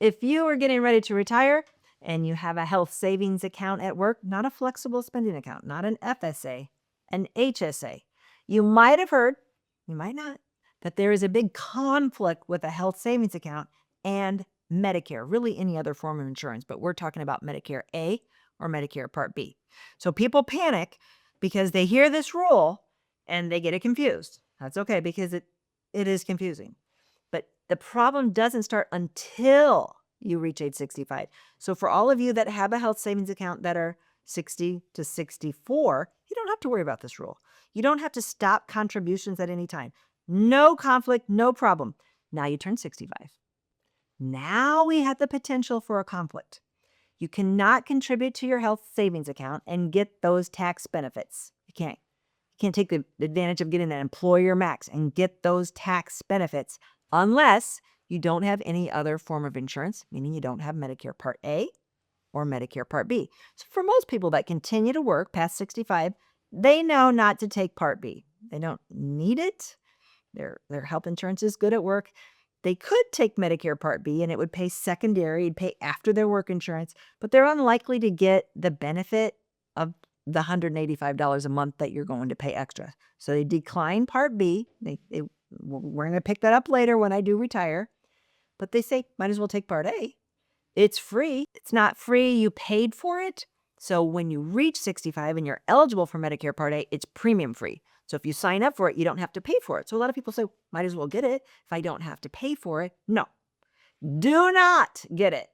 If you are getting ready to retire and you have a health savings account at work, not a flexible spending account, not an FSA, an HSA, you might have heard, you might not, that there is a big conflict with a health savings account and Medicare, really any other form of insurance, but we're talking about Medicare A or Medicare Part B. So people panic because they hear this rule and they get it confused. That's okay because it is confusing. But the problem doesn't start until you reach age 65. So for all of you that have a health savings account that are 60 to 64, you don't have to worry about this rule. You don't have to stop contributions at any time. No conflict, no problem. Now you turn 65. Now we have the potential for a conflict. You cannot contribute to your health savings account and get those tax benefits. You can't. You can't take the advantage of getting an employer max and get those tax benefits unless you don't have any other form of insurance, meaning you don't have Medicare Part A or Medicare Part B. So for most people that continue to work past 65, they know not to take Part B. They don't need it. Their health insurance is good at work. They could take Medicare Part B and it would pay secondary, it'd pay after their work insurance, but they're unlikely to get the benefit of the $185 a month that you're going to pay extra. So they decline Part B. We're going to pick that up later when I do retire. But they say, might as well take Part A. It's free. It's not free. You paid for it. So when you reach 65 and you're eligible for Medicare Part A, it's premium free. So if you sign up for it, you don't have to pay for it. So a lot of people say, might as well get it if I don't have to pay for it. No, do not get it.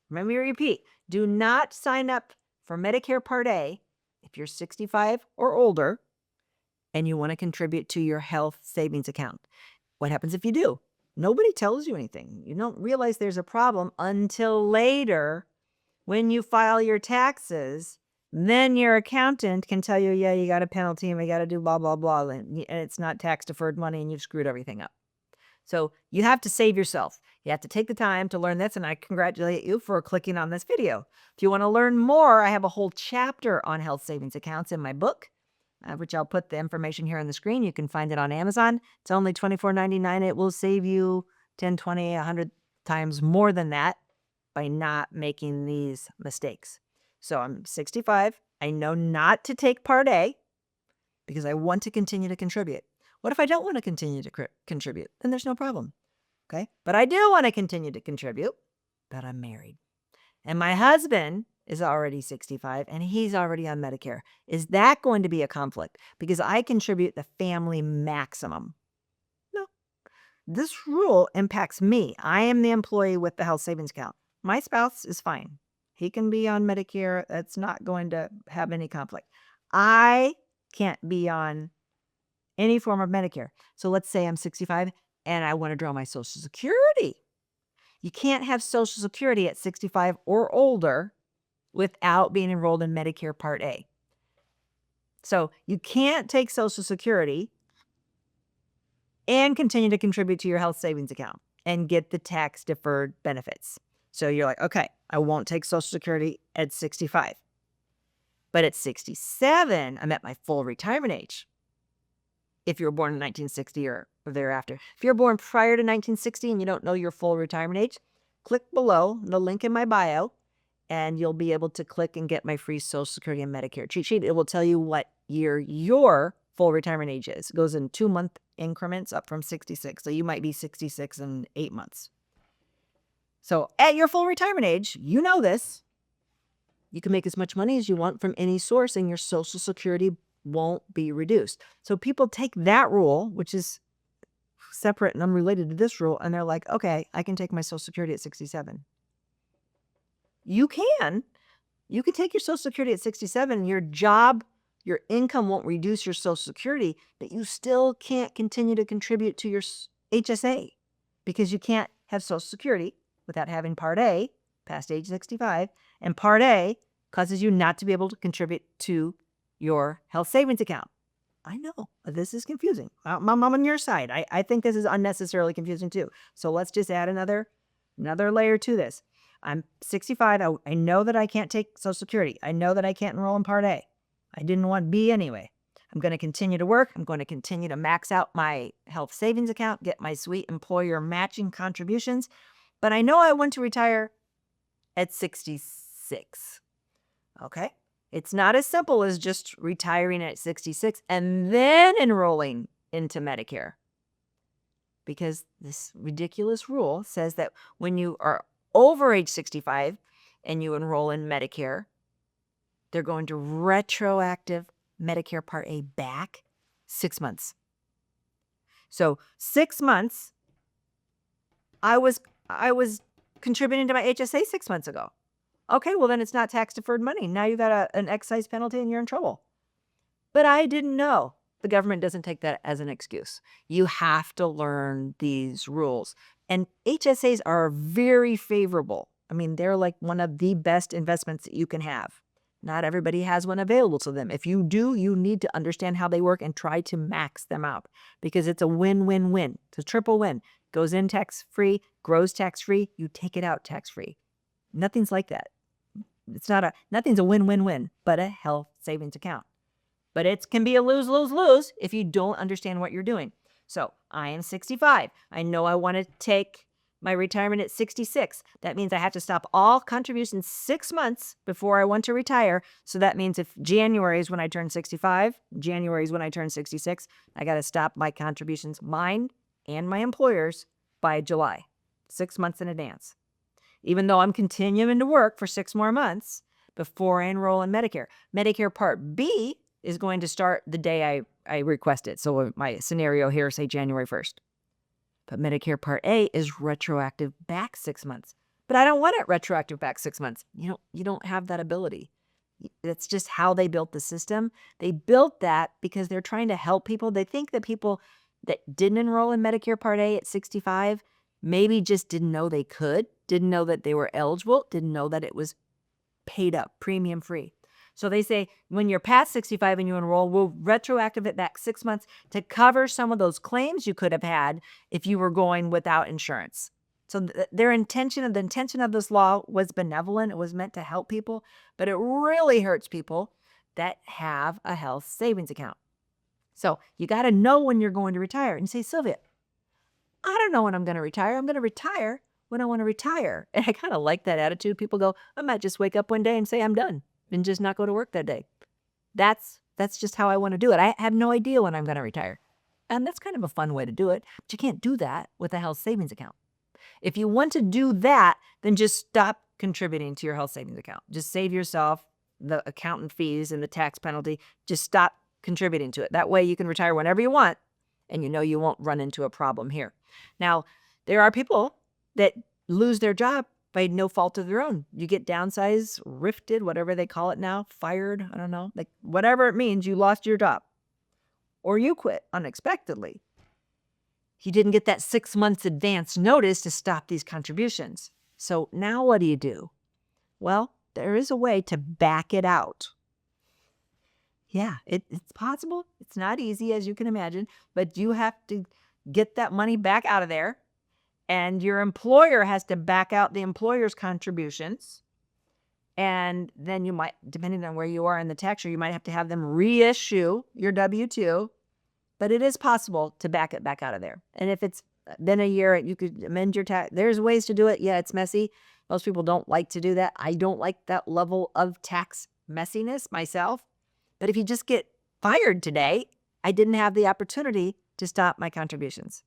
Let me repeat. Do not sign up for Medicare Part A if you're 65 or older and you want to contribute to your health savings account. What happens if you do? Nobody tells you anything. You don't realize there's a problem until later when you file your taxes. Then your accountant can tell you, yeah, you got a penalty and we got to do blah, blah, blah. And it's not tax deferred money and you've screwed everything up. So you have to save yourself. You have to take the time to learn this, and I congratulate you for clicking on this video. If you want to learn more, I have a whole chapter on health savings accounts in my book, which I'll put the information here on the screen. You can find it on Amazon. It's only $24.99. It will save you 10, 20, 100 times more than that by not making these mistakes. So I'm 65. I know not to take Part A because I want to continue to contribute. What if I don't want to continue to contribute? Then there's no problem, okay? But I do want to continue to contribute, but I'm married. And my husband is already 65 and he's already on Medicare. Is that going to be a conflict? Because I contribute the family maximum. No. This rule impacts me. I am the employee with the health savings account. My spouse is fine. He can be on Medicare. That's not going to have any conflict. I can't be on any form of Medicare. So let's say I'm 65 and I want to draw my Social Security. You can't have Social Security at 65 or older without being enrolled in Medicare Part A. So you can't take Social Security and continue to contribute to your health savings account and get the tax deferred benefits. So you're like, okay, I won't take Social Security at 65. But at 67, I'm at my full retirement age. If you were born in 1960 or thereafter. If you're born prior to 1960 and you don't know your full retirement age, click below the link in my bio and you'll be able to click and get my free Social Security and Medicare cheat sheet. It will tell you what year your full retirement age is. It goes in 2-month increments up from 66. So you might be 66 in 8 months. So at your full retirement age, you know this, you can make as much money as you want from any source and your Social Security won't be reduced. So people take that rule, which is separate and unrelated to this rule, and they're like, okay, I can take my Social Security at 67. You can take your Social Security at 67 and your job, your income won't reduce your Social Security, but you still can't continue to contribute to your HSA because you can't have Social Security without having Part A past age 65, and Part A causes you not to be able to contribute to your health savings account. I know this is confusing. I'm on your side. I think this is unnecessarily confusing too. So let's just add another layer to this. I'm 65. I know that I can't take Social Security. I know that I can't enroll in Part A. I didn't want B anyway. I'm going to continue to work. I'm going to continue to max out my health savings account, get my sweet employer matching contributions. but I know I want to retire at 66. Okay? It's not as simple as just retiring at 66 and then enrolling into Medicare. Because this ridiculous rule says that when you are over age 65 and you enroll in Medicare, they're going to retroactive Medicare Part A back 6 months. So 6 months, I was contributing to my HSA 6 months ago. Okay, well then it's not tax deferred money. Now you got an excise penalty and you're in trouble. But I didn't know. The government doesn't take that as an excuse. You have to learn these rules. And HSAs are very favorable. I mean, they're like one of the best investments that you can have. Not everybody has one available to them. If you do, you need to understand how they work and try to max them out because it's a win-win-win. It's a triple win. Goes in tax-free, grows tax-free, you take it out tax-free. Nothing's like that. Nothing's a win-win-win, but a health savings account. But it can be a lose-lose-lose if you don't understand what you're doing. So I am 65. I know I want to take my retirement at 66. That means I have to stop all contributions 6 months before I want to retire. So that means if January is when I turn 65, January is when I turn 66, I got to stop my contributions, mine and my employer's, by July, 6 months in advance. Even though I'm continuing to work for 6 more months before I enroll in Medicare. Medicare Part B is going to start the day I request it. So my scenario here, say January 1st. But Medicare Part A is retroactive back 6 months. But I don't want it retroactive back 6 months. You don't have that ability. That's just how they built the system. They built that because they're trying to help people. They think that people that didn't enroll in Medicare Part A at 65 maybe just didn't know they could, didn't know that they were eligible, didn't know that it was paid up, premium free. So they say when you're past 65 and you enroll, we'll retroactive it back 6 months to cover some of those claims you could have had if you were going without insurance. So the intention of this law was benevolent. It was meant to help people, but it really hurts people that have a health savings account. So you got to know when you're going to retire. And you say, Sylvia, I don't know when I'm going to retire. I'm going to retire when I want to retire. And I kind of like that attitude. People go, I might just wake up one day and say I'm done and just not go to work that day. That's just how I want to do it. I have no idea when I'm going to retire. And that's kind of a fun way to do it. But you can't do that with a health savings account. If you want to do that, then just stop contributing to your health savings account. Just save yourself the accountant fees and the tax penalty. Just stop contributing to it. That way you can retire whenever you want, and you know you won't run into a problem here. Now, there are people that lose their job by no fault of their own. You get downsized, rifted, whatever they call it now, fired, I don't know, like whatever it means, you lost your job. Or you quit unexpectedly. You didn't get that 6 months advance notice to stop these contributions. So now what do you do? Well, there is a way to back it out. Yeah, it's possible. It's not easy, as you can imagine, but you have to get that money back out of there. And your employer has to back out the employer's contributions. And then you might, depending on where you are in the tax year, you might have to have them reissue your W-2. But it is possible to back it back out of there. And if it's been a year, you could amend your tax. There's ways to do it. Yeah, it's messy. Most people don't like to do that. I don't like that level of tax messiness myself. But if you just get fired today, I didn't have the opportunity to stop my contributions.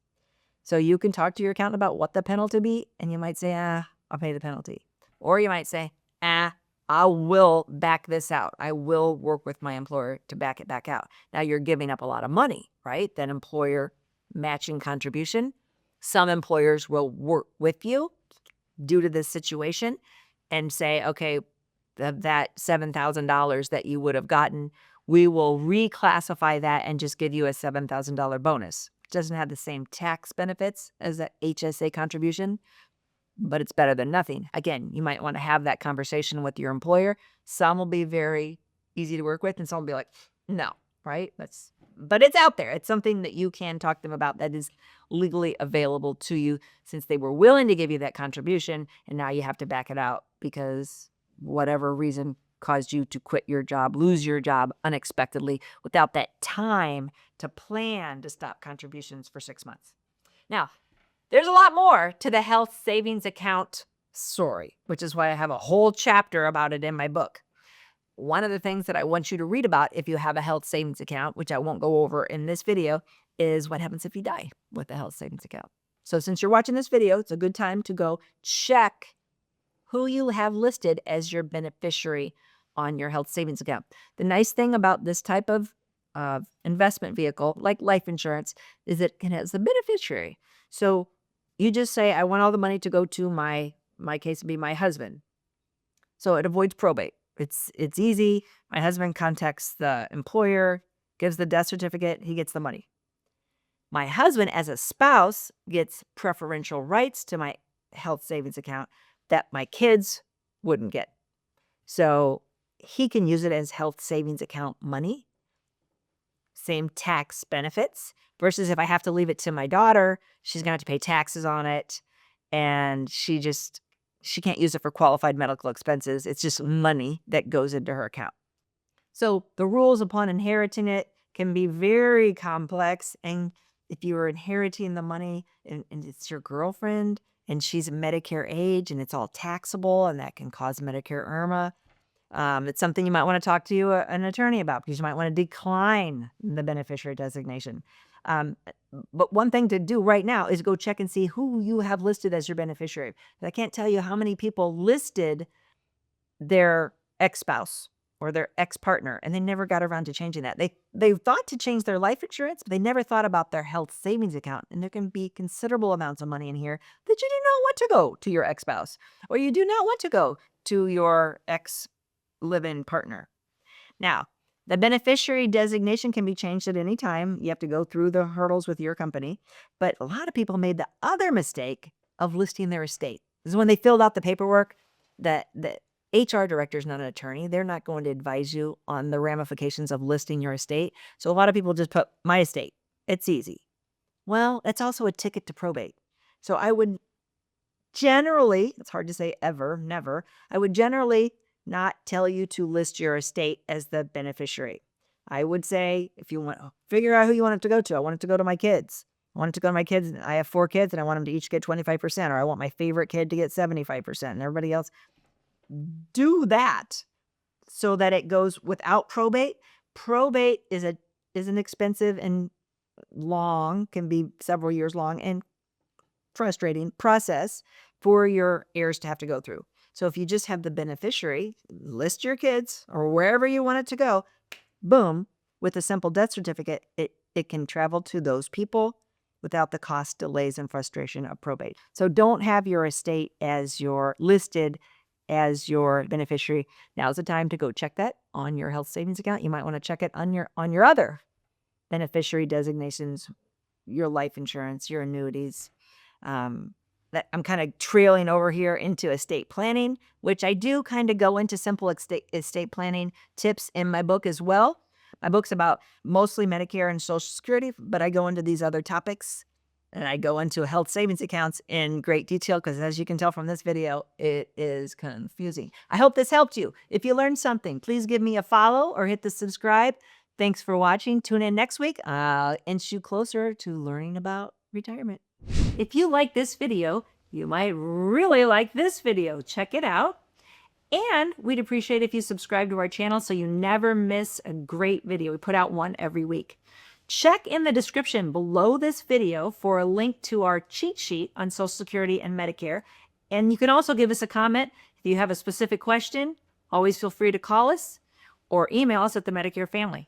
So you can talk to your accountant about what the penalty be, and you might say, I'll pay the penalty. Or you might say, I will back this out. I will work with my employer to back it back out. Now you're giving up a lot of money, right? That employer matching contribution. Some employers will work with you due to this situation and say, okay, that $7,000 that you would have gotten, we will reclassify that and just give you a $7,000 bonus. It doesn't have the same tax benefits as that HSA contribution, but it's better than nothing. Again, you might want to have that conversation with your employer. Some will be very easy to work with, and some will be like, no, right? But it's out there. It's something that you can talk to them about that is legally available to you since they were willing to give you that contribution, and now you have to back it out because whatever reason caused you to quit your job, lose your job unexpectedly without that time to plan to stop contributions for 6 months. Now, There's a lot more to the health savings account story, which is why I have a whole chapter about it in my book. One of the things that I want you to read about if you have a health savings account, which I won't go over in this video, is what happens if you die with a health savings account. So since you're watching this video, it's a good time to go check who you have listed as your beneficiary on your health savings account. The nice thing about this type of investment vehicle, like life insurance, is it has the beneficiary. So you just say, I want all the money to go to my case would be my husband. So it avoids probate. It's easy. My husband contacts the employer, gives the death certificate, he gets the money. My husband, as a spouse, gets preferential rights to my health savings account that my kids wouldn't get. So he can use it as health savings account money. Same tax benefits versus if I have to leave it to my daughter, she's going to have to pay taxes on it. And she can't use it for qualified medical expenses. It's just money that goes into her account. So the rules upon inheriting it can be very complex. And if you are inheriting the money and it's your girlfriend and she's Medicare age and it's all taxable and that can cause Medicare IRMA, it's something you might want to talk to an attorney about because you might want to decline the beneficiary designation. But one thing to do right now is go check and see who you have listed as your beneficiary. I can't tell you how many people listed their ex-spouse or their ex-partner, and they never got around to changing that. They thought to change their life insurance, but they never thought about their health savings account. And there can be considerable amounts of money in here that you do not want to go to your ex-spouse, or you do not want to go to your ex-live-in partner. Now, the beneficiary designation can be changed at any time. You have to go through the hurdles with your company. But a lot of people made the other mistake of listing their estate. This is when they filled out the paperwork. The HR director is not an attorney. They're not going to advise you on the ramifications of listing your estate. So a lot of people just put my estate. It's easy. Well, it's also a ticket to probate. So I would generally, it's hard to say ever, never, I would generally not tell you to list your estate as the beneficiary. I would say, if you want, figure out who you want it to go to. I want it to go to my kids. I want it to go to my kids. I have 4 kids and I want them to each get 25%, or I want my favorite kid to get 75% and everybody else. Do that so that it goes without probate. Probate is an expensive and long, can be several years long and frustrating process for your heirs to have to go through. So if you just have the beneficiary, list your kids or wherever you want it to go, boom, with a simple death certificate, it can travel to those people without the cost, delays, and frustration of probate. So don't have your estate as listed as your beneficiary. Now's the time to go check that on your health savings account. You might want to check it on your other beneficiary designations, your life insurance, your annuities. That I'm kind of trailing over here into estate planning, which I do kind of go into simple estate planning tips in my book as well. My book's about mostly Medicare and Social Security, but I go into these other topics and I go into health savings accounts in great detail because, as you can tell from this video, it is confusing. I hope this helped you. If you learned something, please give me a follow or hit the subscribe. Thanks for watching. Tune in next week. I'll inch you closer to learning about retirement. If you like this video, you might really like this video. Check it out. And we'd appreciate if you subscribe to our channel so you never miss a great video. We put out one every week. Check in the description below this video for a link to our cheat sheet on Social Security and Medicare. And you can also give us a comment. If you have a specific question, always feel free to call us or email us at the Medicare Family.